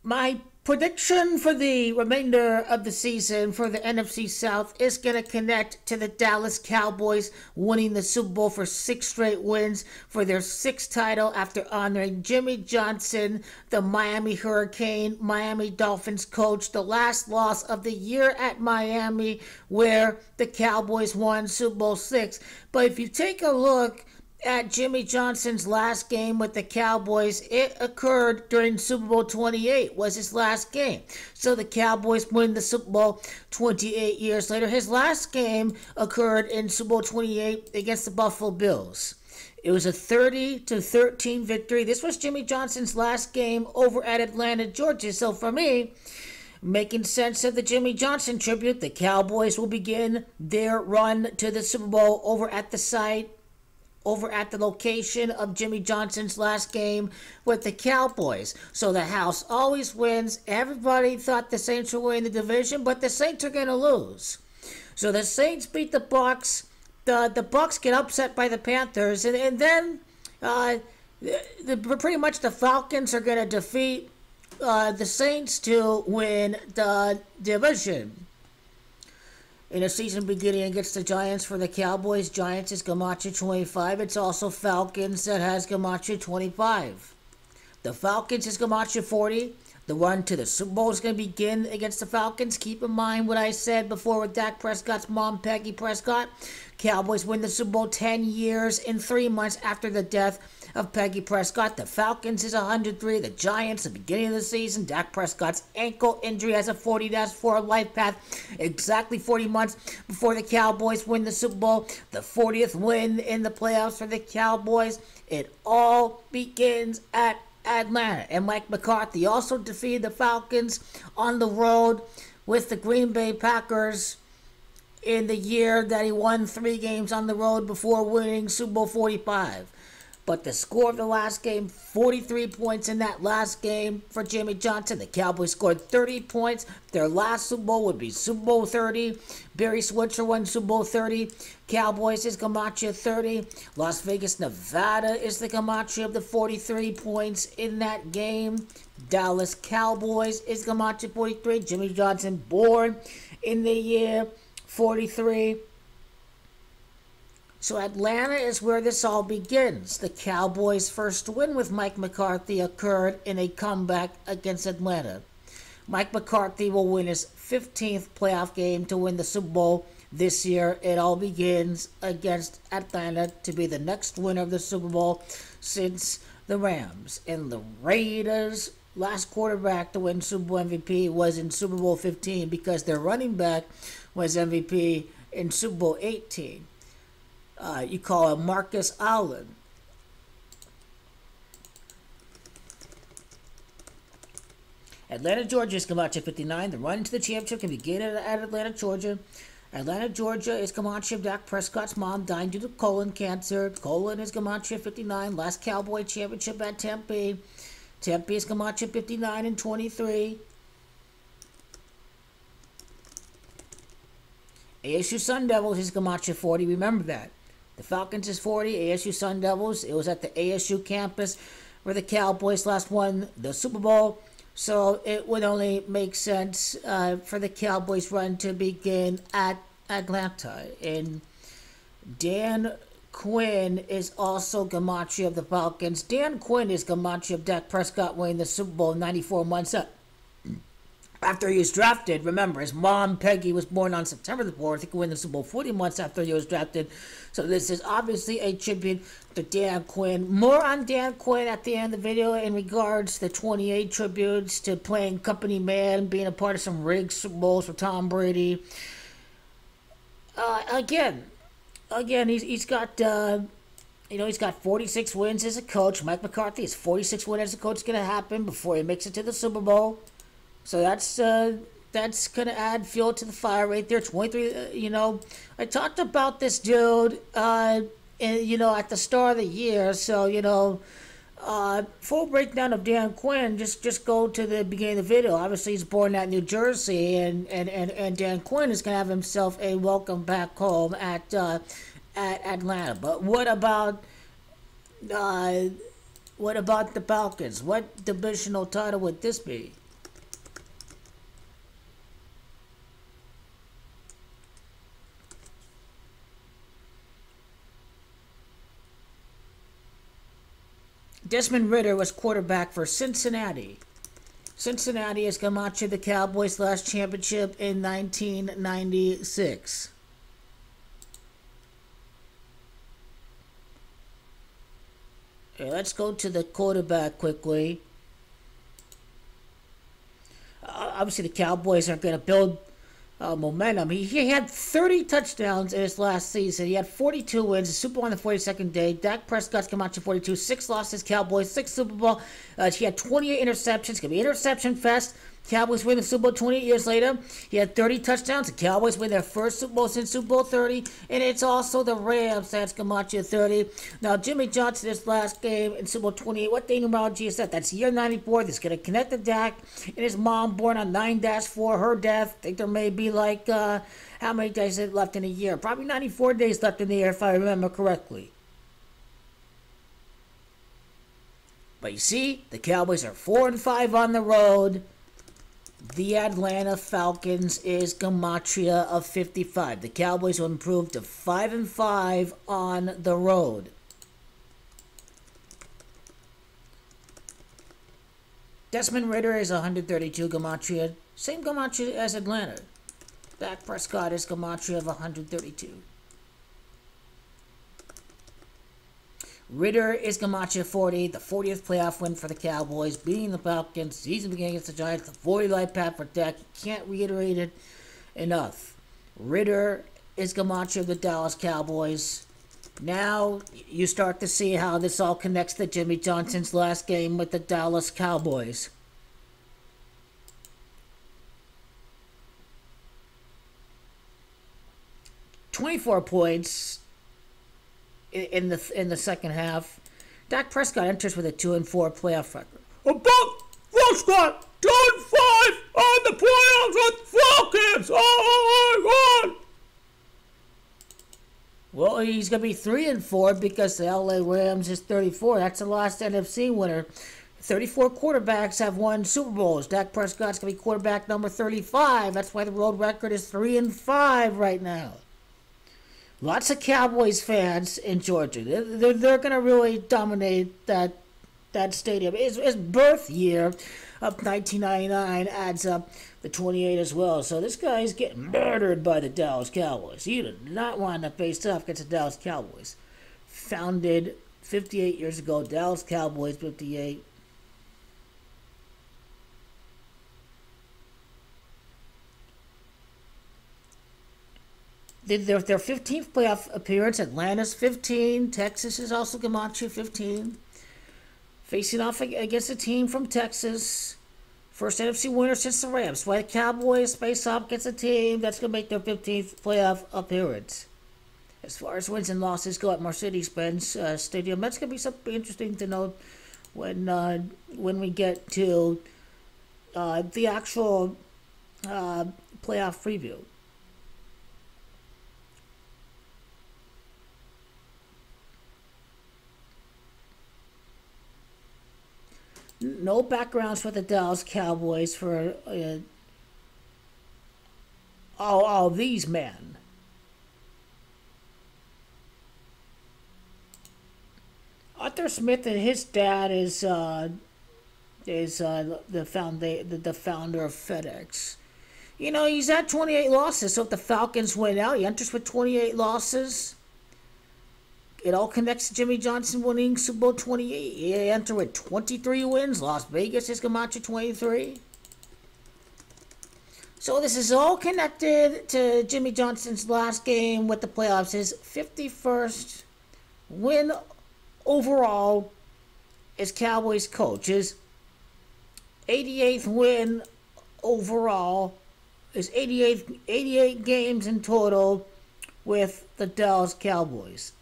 My prediction for the remainder of the season for the NFC South is going to connect to the Dallas Cowboys winning the Super Bowl for 6 straight wins for their 6th title after honoring Jimmy Johnson, the Miami Hurricane, Miami Dolphins coach, the last loss of the year at Miami where the Cowboys won Super Bowl 6. But if you take a look at Jimmy Johnson's last game with the Cowboys, it occurred during Super Bowl 28, was his last game. So the Cowboys win the Super Bowl 28 years later. His last game occurred in Super Bowl 28 against the Buffalo Bills. It was a 30-13 victory. This was Jimmy Johnson's last game over at Atlanta, Georgia. So for me, making sense of the Jimmy Johnson tribute, the Cowboys will begin their run to the Super Bowl over at the location of Jimmy Johnson's last game with the Cowboys. So the house always wins. Everybody thought the Saints were winning the division, but the Saints are going to lose. So the Saints beat the Bucs. The Bucs get upset by the Panthers, and then pretty much the Falcons are going to defeat the Saints to win the division. In a season beginning against the Giants for the Cowboys, Giants is Gamache 25. It's also Falcons that has Gamache 25. The Falcons is Gamache 40. The run to the Super Bowl is going to begin against the Falcons. Keep in mind what I said before with Dak Prescott's mom, Peggy Prescott. Cowboys win the Super Bowl 10 years and 3 months after the death of Peggy Prescott. The Falcons is 103. The Giants, the beginning of the season, Dak Prescott's ankle injury has a 40-4 life path. Exactly 40 months before the Cowboys win the Super Bowl. The 40th win in the playoffs for the Cowboys. It all begins at Atlanta. And Mike McCarthy also defeated the Falcons on the road with the Green Bay Packers in the year that he won 3 games on the road before winning Super Bowl 45. But the score of the last game, 43 points in that last game for Jimmy Johnson. The Cowboys scored 30 points. Their last Super Bowl would be Super Bowl 30. Barry Switzer won Super Bowl 30. Cowboys is Gamache 30. Las Vegas, Nevada is the Gamache of the 43 points in that game. Dallas Cowboys is Gamache 43. Jimmy Johnson born in the year 43. So Atlanta is where this all begins. The Cowboys' first win with Mike McCarthy occurred in a comeback against Atlanta. Mike McCarthy will win his 15th playoff game to win the Super Bowl this year. It all begins against Atlanta to be the next winner of the Super Bowl since the Rams. And the Raiders' last quarterback to win Super Bowl MVP was in Super Bowl 15 because their running back was MVP in Super Bowl 18. You call him Marcus Allen. Atlanta, Georgia is Gamache 59. The run to the championship can begin at Atlanta, Georgia. Atlanta, Georgia is Gamache of Dak Prescott's mom dying due to colon cancer. Colon is Gamache 59. Last Cowboy championship at Tempe. Tempe is Gamache 59 and 23. ASU Sun Devils is Gamache 40. Remember that. The Falcons is 40. ASU Sun Devils. It was at the ASU campus where the Cowboys last won the Super Bowl. So it would only make sense for the Cowboys run to begin at Atlanta. And Dan Quinn is also Gamache of the Falcons. Dan Quinn is Gamache of Dak Prescott winning the Super Bowl 94 months up. After he was drafted, remember, his mom, Peggy, was born on September the 4th. He could win the Super Bowl 40 months after he was drafted. So this is obviously a tribute to Dan Quinn. More on Dan Quinn at the end of the video in regards to the 28 tributes to playing company man, being a part of some rigged Super Bowls for Tom Brady. Again, he's got... he's got 46 wins as a coach. Mike McCarthy is 46 wins as a coach going to happen before he makes it to the Super Bowl. So that's going to add fuel to the fire right there. 23, I talked about this dude, at the start of the year. So, full breakdown of Dan Quinn, just go to the beginning of the video. Obviously, he's born at New Jersey, and Dan Quinn is going to have himself a welcome back home at Atlanta. But what about the Falcons? What divisional title would this be? Desmond Ridder was quarterback for Cincinnati. Cincinnati has come out to the Cowboys' last championship in 1996. Okay, let's go to the quarterback quickly. Obviously, the Cowboys are going to build momentum. He had 30 touchdowns in his last season. He had 42 wins, a Super Bowl on the 42nd day. Dak Prescott's come out to 42, 6 losses, Cowboys, 6 Super Bowl. He had 28 interceptions. It's going to be interception fest. Cowboys win the Super Bowl 28 years later. He had 30 touchdowns. The Cowboys win their first Super Bowl since Super Bowl 30. And it's also the Rams that's come out to 30. Now, Jimmy Johnson, this last game in Super Bowl 28, what day numerology is that? That's year 94. That's going to connect the Dak and his mom, born on 9-4, her death. I think there may be like, how many days left in a year? Probably 94 days left in the year, if I remember correctly. But you see, the Cowboys are 4-5 on the road. The Atlanta Falcons is gematria of 55. The Cowboys will improve to 5-5 on the road. Desmond Ridder is 132 gematria. Same gematria as Atlanta. Dak Prescott is gematria of 132. Ridder is gematria 40, the 40th playoff win for the Cowboys, beating the Falcons, season beginning against the Giants, the 40 life path for Dak. Can't reiterate it enough. Ridder is gematria of the Dallas Cowboys. Now you start to see how this all connects to Jimmy Johnson's last game with the Dallas Cowboys. "24 points in the second half. Dak Prescott enters with a 2-4 playoff record. Dak Prescott 2-5 on the playoffs with Falcons. Oh my God! Well, he's gonna be 3-4 because the LA Rams is 34. That's the last NFC winner. 34 quarterbacks have won Super Bowls. Dak Prescott's gonna be quarterback number 35. That's why the road record is 3-5 right now. Lots of Cowboys fans in Georgia. They're going to really dominate that stadium. His birth year of 1999 adds up the 28 as well. So this guy's getting murdered by the Dallas Cowboys. You do not want to face off against the Dallas Cowboys. Founded 58 years ago. Dallas Cowboys 58. Their 15th playoff appearance. Atlanta's 15. Texas is also gematria 15. Facing off against a team from Texas. First NFC winner since the Rams. Why the Cowboys face off against a team that's going to make their 15th playoff appearance. As far as wins and losses go at Mercedes-Benz Stadium, that's going to be something interesting to know when we get to the actual playoff preview. No backgrounds for the Dallas Cowboys for all these men. Arthur Smith and his dad is the founder of FedEx. You know, he's at 28 losses, so if the Falcons win out, he enters with 28 losses. It all connects to Jimmy Johnson winning Super Bowl 28. He entered with 23 wins. Las Vegas is gematria 23. So this is all connected to Jimmy Johnson's last game with the playoffs. His 51st win overall as Cowboys coach. His 88th win overall. His 88 games in total with the Dallas Cowboys.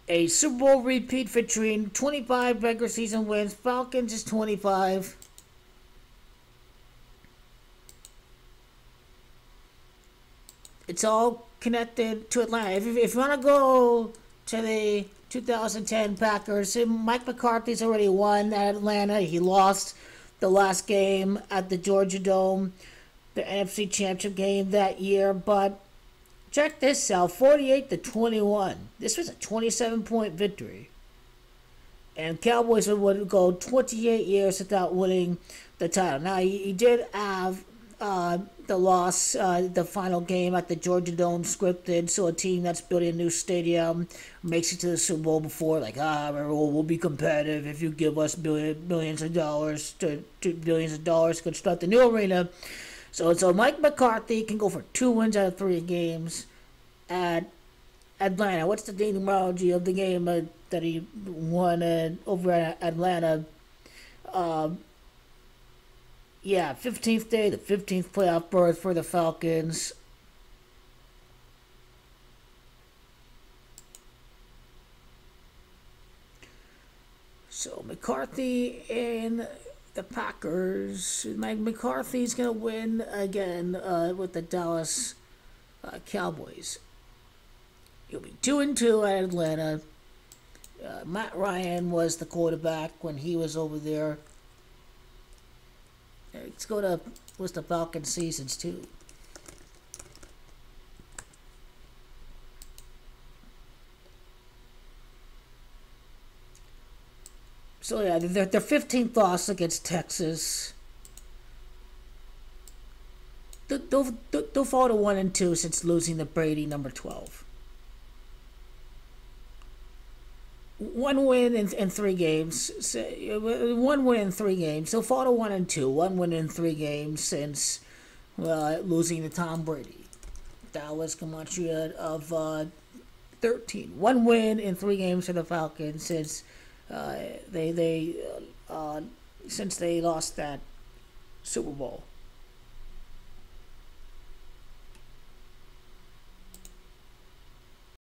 A Super Bowl repeat featuring 25 regular season wins. Falcons is 25. It's all connected to Atlanta. If you want to go to the 2010 Packers, Mike McCarthy's already won at Atlanta. He lost the last game at the Georgia Dome, the NFC Championship game that year, but Check this out, 48-21. This was a 27-point victory. And Cowboys would go 28 years without winning the title. Now, he did have the loss, the final game at the Georgia Dome scripted. So a team that's building a new stadium makes it to the Super Bowl before, like, we'll be competitive if you give us billions of dollars to construct a new arena. So Mike McCarthy can go for 2 wins out of 3 games at Atlanta. What's the etymology of the game that he won over at Atlanta? 15th day, the 15th playoff berth for the Falcons. So McCarthy and the Packers. Mike McCarthy's going to win again with the Dallas Cowboys. He'll be 2-2 at Atlanta. Matt Ryan was the quarterback when he was over there. Let's go to what's the Falcons seasons too. So yeah, their 15th loss against Texas. They'll fall to 1-2 since losing to Brady, number 12. 1 win in 3 games. 1 win in 3 games. They'll fall to 1-2. 1 win in 3 games since losing to Tom Brady. Dallas Camacho of 13. 1 win in 3 games for the Falcons since since they lost that Super Bowl.